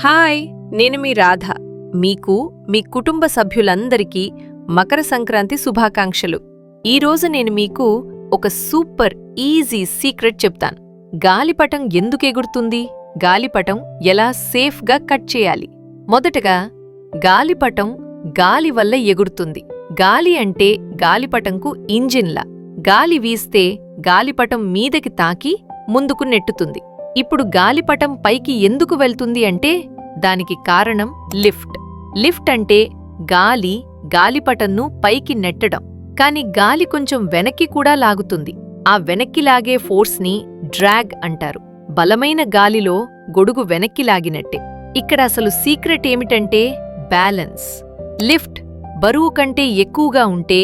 Hi, నేను మీ రాధ. మీకు మీ కుటుంబ సభ్యులందరికీ మకర సంక్రాంతి శుభాకాంక్షలు. ఈరోజు నేను మీకు ఒక సూపర్ ఈజీ సీక్రెట్ చెప్తాను. గాలిపటం ఎందుకు ఎగురుతుంది, గాలిపటం ఎలా సేఫ్గా కట్ చేయాలి. మొదటగా, గాలిపటం గాలి వల్ల ఎగురుతుంది. గాలి అంటే గాలిపటంకు ఇంజిన్లా. గాలి వీస్తే గాలిపటం మీదకి తాకి ముందుకు నెట్టుతుంది. ఇప్పుడు గాలిపటం పైకి ఎందుకు వెళ్తుంది అంటే దానికి కారణం లిఫ్ట్. లిఫ్ట్ అంటే గాలి గాలిపటంను పైకి నెట్టడం. కాని గాలి కొంచెం వెనక్కి కూడా లాగుతుంది. ఆ వెనక్కి లాగే ఫోర్స్ని డ్రాగ్ అంటారు. బలమైన గాలిలో గొడుగు వెనక్కి లాగినట్టే. ఇక్కడ అసలు సీక్రెట్ ఏమిటంటే బ్యాలెన్స్. లిఫ్ట్ బరువు కంటే ఎక్కువగా ఉంటే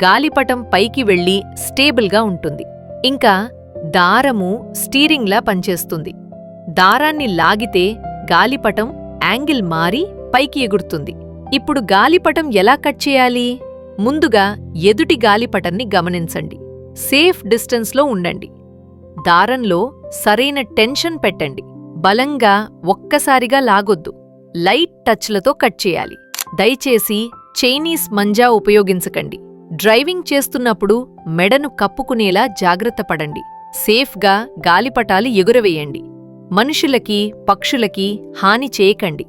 గాలిపటం పైకి వెళ్లి స్టేబుల్గా ఉంటుంది. ఇంకా దారము స్టీరింగ్లా పనిచేస్తుంది. దారాన్ని లాగితే గాలిపటం యాంగిల్ మారి పైకి ఎగురుతుంది. ఇప్పుడు గాలిపటం ఎలా కట్ చేయాలి? ముందుగా ఎదుటి గాలిపటాన్ని గమనించండి. సేఫ్ డిస్టెన్స్లో ఉండండి. దారంలో సరైన టెన్షన్ పెట్టండి. బలంగా ఒక్కసారిగా లాగొద్దు. లైట్ టచ్లతో కట్ చేయాలి. దయచేసి చైనీస్ మంజా ఉపయోగించకండి. డ్రైవింగ్ చేస్తున్నప్పుడు మెడను కప్పుకునేలా జాగ్రత్త పడండి. సేఫ్గా గాలిపటాలు ఎగురవేయండి. మనుషులకి, పక్షులకి హాని చేయకండి.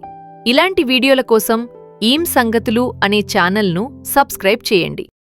ఇలాంటి వీడియోల కోసం ఈం సంగతులు అనే ఛానల్ను సబ్స్క్రైబ్ చేయండి.